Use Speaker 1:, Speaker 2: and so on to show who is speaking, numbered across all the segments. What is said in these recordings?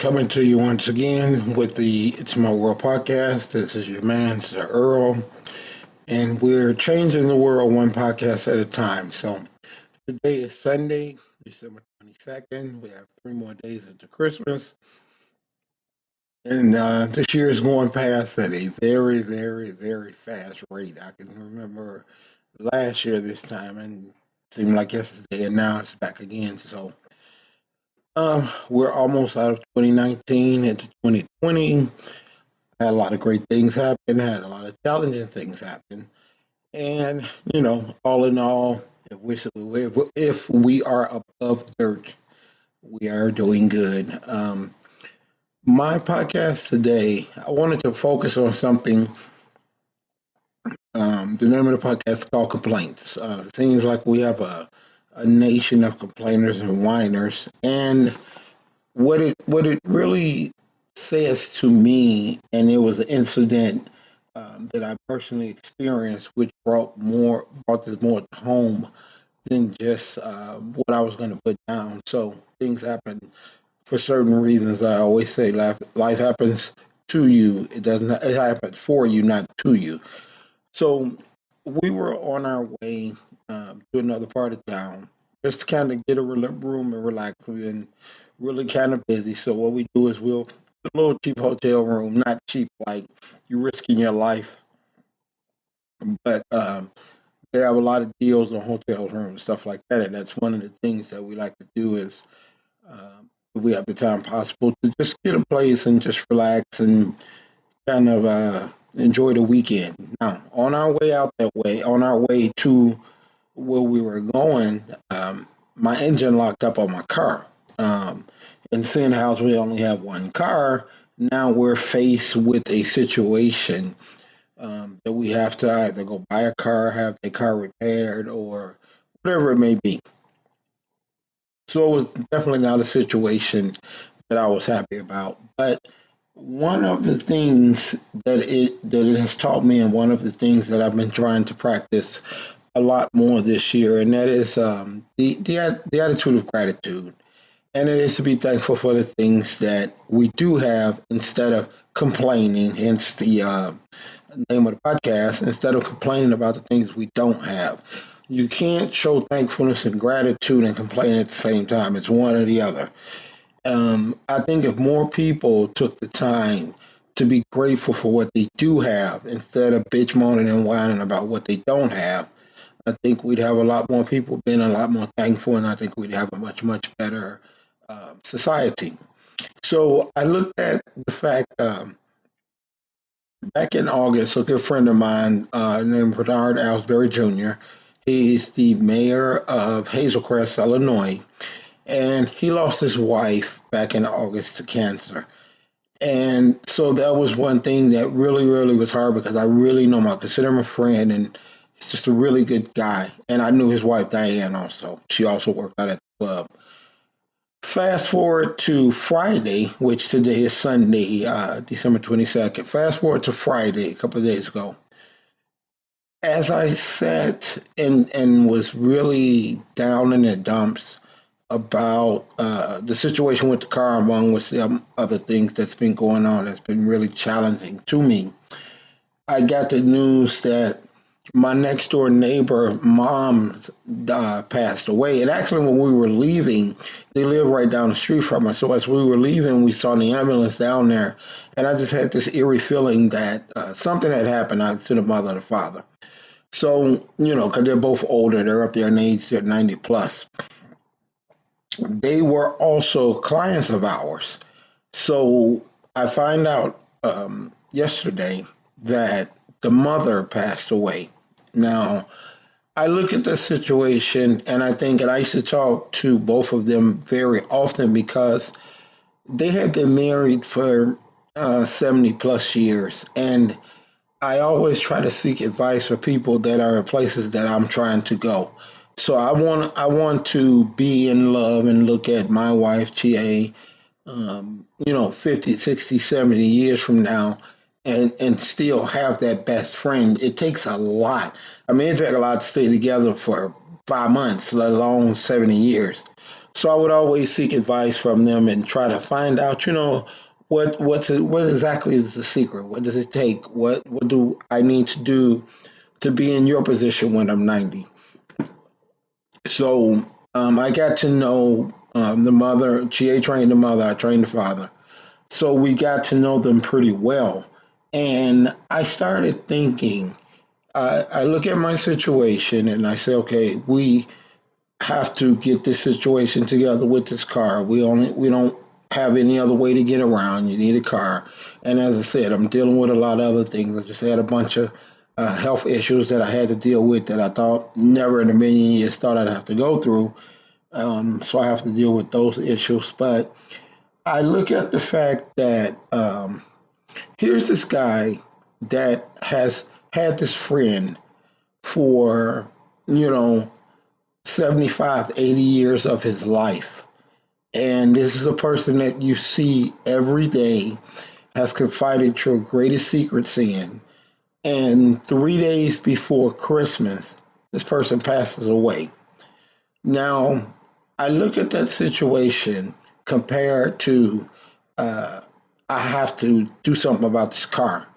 Speaker 1: Coming to you once again with the It's My World podcast. This is your man, Sir-Earl, and we're changing the world one podcast at a time. So today is Sunday, December 22nd. We have 3 more days into Christmas, and this year is going past at a very, very, very fast rate. I can remember last year this time, and it seemed like yesterday, and now it's back again. So we're almost out of 2019 into 2020. Had a lot of great things happen, had a lot of challenging things happen. And, all in all, if we are above dirt, we are doing good. My podcast today, I wanted to focus on something. The name of the podcast is called Complaints. It seems like we have a nation of complainers and whiners. And what it really says to me, and it was an incident that I personally experienced, which brought this more home than just what I was going to put down. So things happen for certain reasons. I always say life happens to you. It happens for you, not to you. So we were on our way to another part of town just to kind of get a room and relax. We've been really kind of busy. So what we do is we'll a little cheap hotel room, not cheap like you're risking your life, but they have a lot of deals on hotel rooms and stuff like that. And that's one of the things that we like to do is if we have the time possible to just get a place and just relax and kind of enjoy the weekend. Now, on our way to where we were going, my engine locked up on my car. Um, and seeing how we only have one car, now we're faced with a situation that we have to either go buy a car, have the car repaired, or whatever it may be. So it was definitely not a situation that I was happy about. But one of the things that it has taught me, and one of the things that I've been trying to practice a lot more this year, and that is the attitude of gratitude, and it is to be thankful for the things that we do have instead of complaining. Hence the name of the podcast. Instead of complaining about the things we don't have, you can't show thankfulness and gratitude and complain at the same time. It's one or the other. I think if more people took the time to be grateful for what they do have instead of bitch moaning and whining about what they don't have, I think we'd have a lot more people being a lot more thankful, and I think we'd have a much, much better society. So I looked at the fact back in August, a good friend of mine named Bernard Alsbury Jr., he's the mayor of Hazel Crest, Illinois, and he lost his wife back in August to cancer. And so that was one thing that really, really was hard because I really know him. I consider him a friend, and he's just a really good guy. And I knew his wife, Diane, also. She also worked out at the club. Fast forward to Friday, which today is Sunday, December 22nd. Fast forward to Friday, a couple of days ago. As I sat and was really down in the dumps about the situation with the car, among with some other things that's been going on that's been really challenging to me, I got the news that my next door neighbor mom passed away. And actually, when we were leaving, they live right down the street from us. So as we were leaving, we saw the ambulance down there, and I just had this eerie feeling that something had happened to the mother and the father. So because they're both older, they're up there in age, they're 90 plus. They were also clients of ours. So I find out yesterday that the mother passed away. Now, I look at the situation and I think, and I used to talk to both of them very often because they had been married for 70 plus years. And I always try to seek advice for people that are in places that I'm trying to go. So I want to be in love and look at my wife, TA, 50, 60, 70 years from now and still have that best friend. It takes a lot. I mean, it takes a lot to stay together for 5 months, let alone 70 years. So I would always seek advice from them and try to find out, what exactly is the secret? What does it take? What do I need to do to be in your position when I'm 90? So I got to know the mother. GA trained the mother. I trained the father. So we got to know them pretty well. And I started thinking, I look at my situation and I say, okay, we have to get this situation together with this car. We don't have any other way to get around. You need a car. And as I said, I'm dealing with a lot of other things. I just had a bunch of health issues that I had to deal with that I thought never in a million years thought I'd have to go through. So I have to deal with those issues. But I look at the fact that here's this guy that has had this friend for, you know, 75, 80 years of his life. And this is a person that you see every day, has confided your greatest secrets in. And 3 days before Christmas, this person passes away. Now, I look at that situation compared to uh, I have to do something about this car.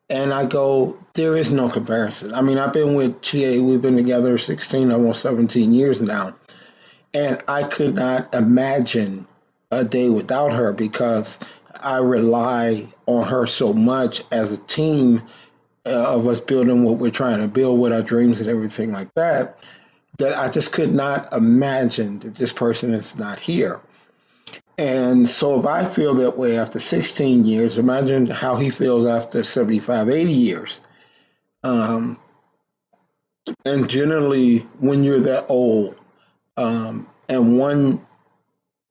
Speaker 1: And I go, there is no comparison. I mean, I've been with GA, we've been together 16, almost 17 years now. And I could not imagine a day without her because I rely on her so much as a team of us building what we're trying to build with our dreams and everything like that, that I just could not imagine that this person is not here. And so if I feel that way after 16 years, imagine how he feels after 75, 80 years. Um, and generally, when you're that old, and one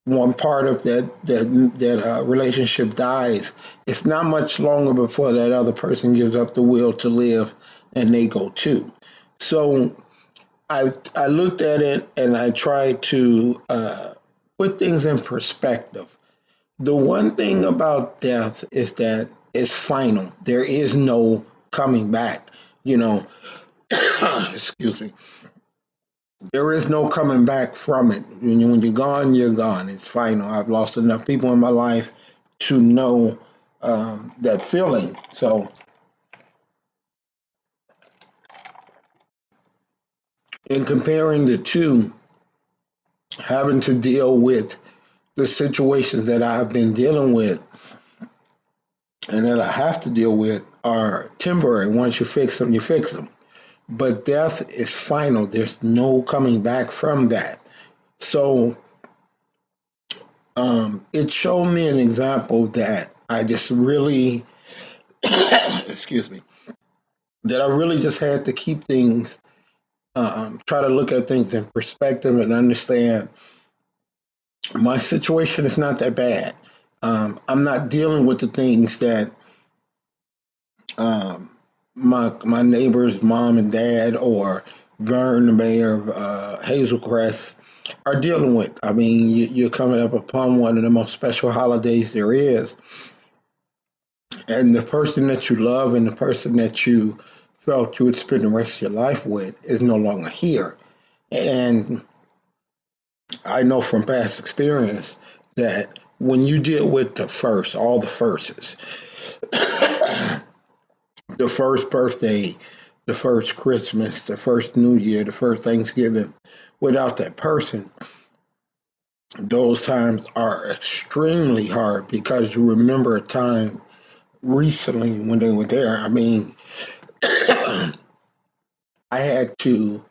Speaker 1: part of that relationship dies, it's not much longer before that other person gives up the will to live, and they go too. So I looked at it and I tried to put things in perspective. The one thing about death is that it's final. There is no coming back. You know, excuse me. There is no coming back from it. When you're gone, you're gone. It's final. I've lost enough people in my life to know that feeling. So, in comparing the two, having to deal with the situations that I've been dealing with and that I have to deal with are temporary. Once you fix them, you fix them. But death is final. There's no coming back from that. So, it showed me an example that I just really, excuse me, that I really just had to keep things, try to look at things in perspective and understand my situation is not that bad. I'm not dealing with the things that um, my neighbor's mom and dad or Vern, the mayor of Hazel Crest, are dealing with. I mean, you're coming up upon one of the most special holidays there is, and the person that you love and the person that you felt you would spend the rest of your life with is no longer here. And I know from past experience that when you deal with the first, all the firsts, the first birthday, the first Christmas, the first New Year, the first Thanksgiving, without that person, those times are extremely hard because you remember a time recently when they were there. I mean, I had to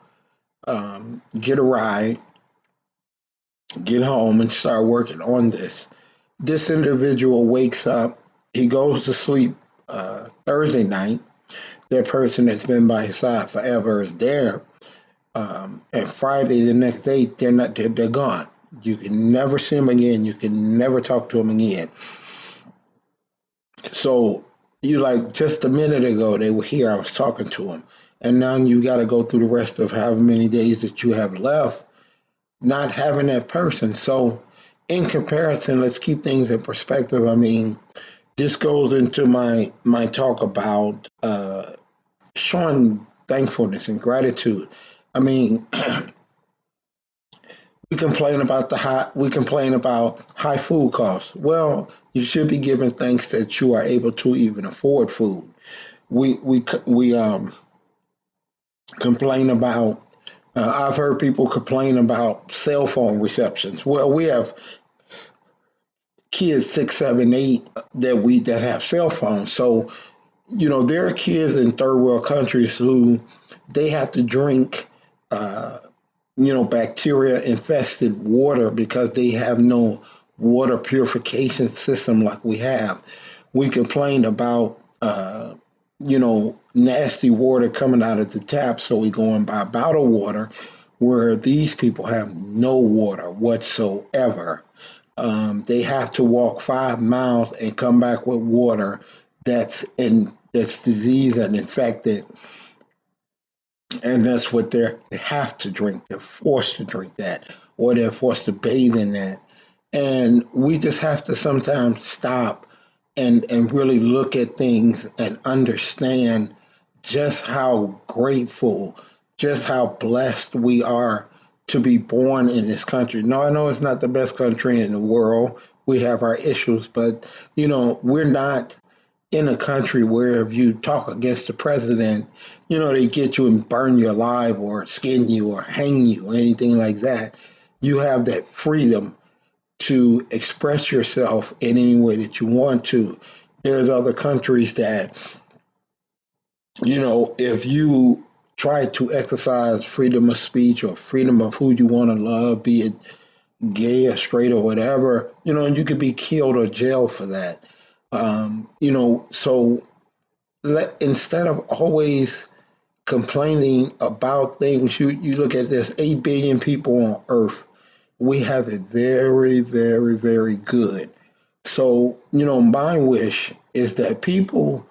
Speaker 1: get a ride, get home, and start working on this. This individual wakes up, he goes to sleep Thursday night. That person that's been by his side forever is there. And Friday, the next day, they're gone. You can never see them again. You can never talk to them again. So you like just a minute ago they were here. I was talking to them, and now you got to go through the rest of however many days that you have left not having that person. So in comparison, let's keep things in perspective. I mean, this goes into my talk about showing thankfulness and gratitude. I mean, we complain about high food costs. Well, you should be giving thanks that you are able to even afford food. We complain about. I've heard people complain about cell phone receptions. Well, we have kids 6, 7, 8 that have cell phones. So there are kids in third world countries who they have to drink uh, bacteria infested water because they have no water purification system like we have. We complained about, nasty water coming out of the tap, so we go and buy bottled water where these people have no water whatsoever. They have to walk 5 miles and come back with water that's diseased and infected, and that's what they have to drink. They're forced to drink that, or they're forced to bathe in that. And we just have to sometimes stop and really look at things and understand just how grateful, just how blessed we are to be born in this country. No, I know it's not the best country in the world. We have our issues, but we're not in a country where if you talk against the president, they get you and burn you alive or skin you or hang you or anything like that. You have that freedom to express yourself in any way that you want to. There's other countries that, if you try to exercise freedom of speech or freedom of who you want to love, be it gay or straight or whatever, you could be killed or jailed for that. So instead of always complaining about things, you look at this 8 billion people on earth. We have it very, very, very good. So, my wish is that people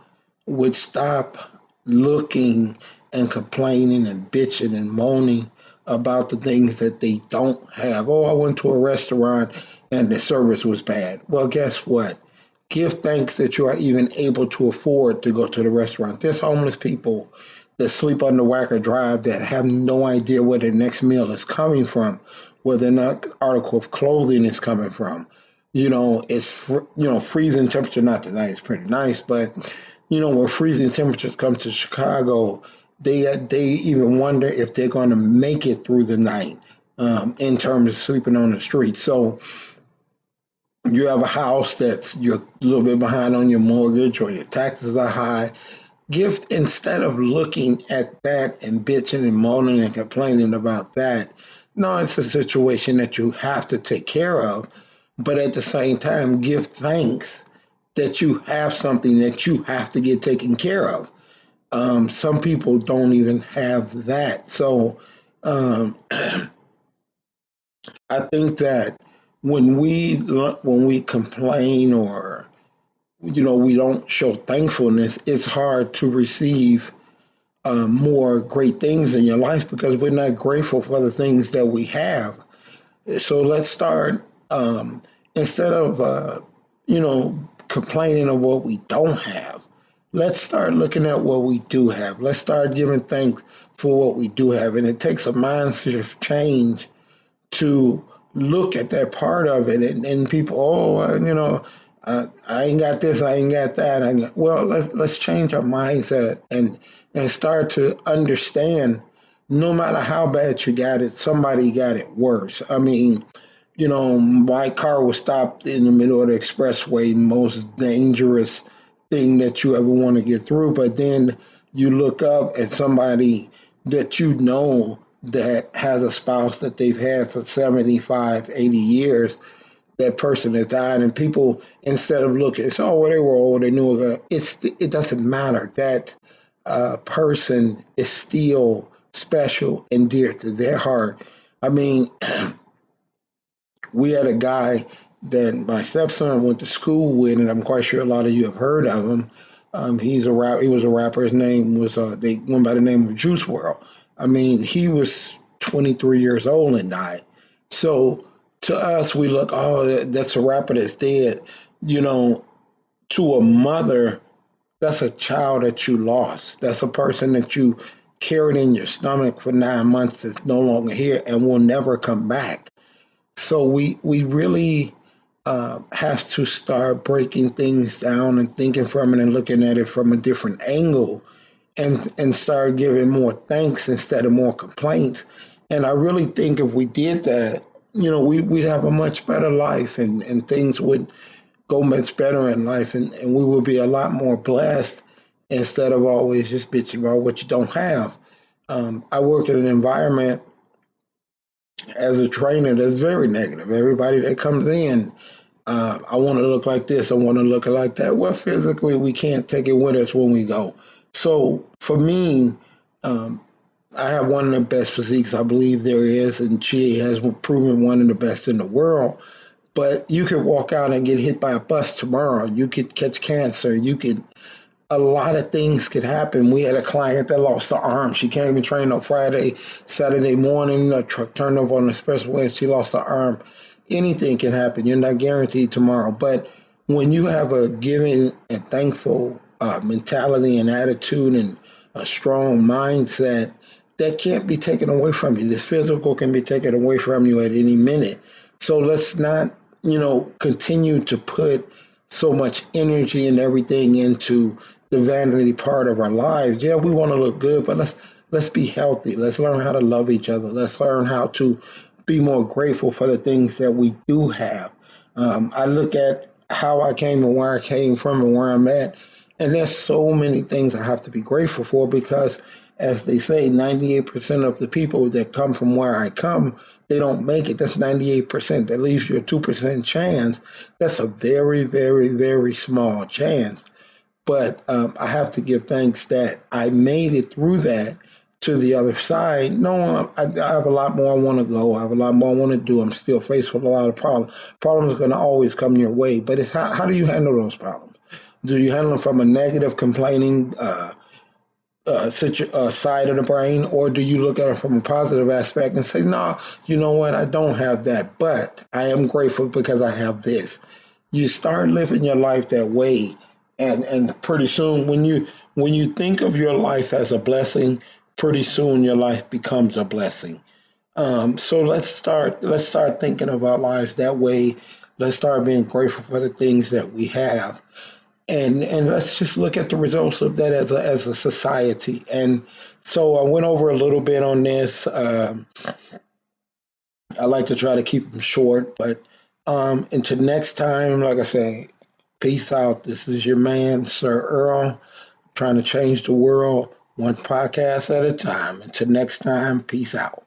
Speaker 1: would stop looking and complaining and bitching and moaning about the things that they don't have. Oh, I went to a restaurant and the service was bad. Well, guess what? Give thanks that you are even able to afford to go to the restaurant. There's homeless people that sleep under Wacker Drive that have no idea where their next meal is coming from, where their next article of clothing is coming from. Freezing temperature. Not tonight; it's pretty nice, but when freezing temperatures come to Chicago, they even wonder if they're going to make it through the night in terms of sleeping on the street. So you have a house that's you're a little bit behind on your mortgage or your taxes are high. Give instead of looking at that and bitching and moaning and complaining about that. No, it's a situation that you have to take care of, but at the same time, give thanks that you have something that you have to get taken care of. Some people don't even have that. So I think that when we complain or we don't show thankfulness, it's hard to receive more great things in your life because we're not grateful for the things that we have. So let's start instead of complaining of what we don't have. Let's start looking at what we do have. Let's start giving thanks for what we do have, and it takes a mindset change to look at that part of it. And people, I ain't got this, I ain't got that. Well, let's change our mindset and start to understand. No matter how bad you got it, somebody got it worse. I mean, my car was stopped in the middle of the expressway, most dangerous thing that you ever want to get through. But then you look up at somebody that that has a spouse that they've had for 75, 80 years. That person has died, and people, instead of looking, it's, oh, well, they were old, they knew it doesn't matter. That person is still special and dear to their heart. I mean, we had a guy that my stepson went to school with, and I'm quite sure a lot of you have heard of him. He's a rap. He was a rapper. His name was they went by the name of Juice World. I mean, he was 23 years old and died. So to us, we look, oh, that's a rapper that's dead. You know, to a mother, that's a child that you lost. That's a person that you carried in your stomach for 9 months that's no longer here and will never come back. So we really have to start breaking things down and thinking from it and looking at it from a different angle, and start giving more thanks instead of more complaints. And I really think if we did that, we'd have a much better life, and things would go much better in life, and we would be a lot more blessed instead of always just bitching about what you don't have. I work in an environment as a trainer that's very negative. Everybody that comes in, I want to look like this, I want to look like that. Well, physically, we can't take it with us when we go. So for me, um, I have one of the best physiques I believe there is, and she has proven one of the best in the world. But you could walk out and get hit by a bus tomorrow. You could catch cancer. You could A lot of things could happen. We had a client that lost her arm. She came and trained on Friday, Saturday morning. A truck turned over on the expressway and she lost her arm. Anything can happen. You're not guaranteed tomorrow. But when you have a giving and thankful mentality and attitude and a strong mindset, that can't be taken away from you. This physical can be taken away from you at any minute. So let's not, continue to put so much energy and everything into the vanity part of our lives. Yeah, we want to look good, but let's be healthy. Let's learn how to love each other. Let's learn how to be more grateful for the things that we do have. I look at how I came and where I came from and where I'm at, and there's so many things I have to be grateful for because, as they say, 98% of the people that come from where I come, they don't make it. That's 98%. That leaves you a 2% chance. That's a very, very, very small chance. But I have to give thanks that I made it through that to the other side. No, I have a lot more I want to go. I have a lot more I want to do. I'm still faced with a lot of problems. Problems are going to always come your way, but it's how do you handle those problems? Do you handle them from a negative, complaining side of the brain, or do you look at it from a positive aspect and say, "No, you know what? I don't have that, but I am grateful because I have this." You start living your life that way, and pretty soon when you think of your life as a blessing, pretty soon your life becomes a blessing. So let's start thinking of our lives that way. Let's start being grateful for the things that we have, and let's just look at the results of that as a society. And so I went over a little bit on this. I like to try to keep them short, but until next time, like I say, peace out. This is your man, Sir Earl, trying to change the world one podcast at a time. Until next time, peace out.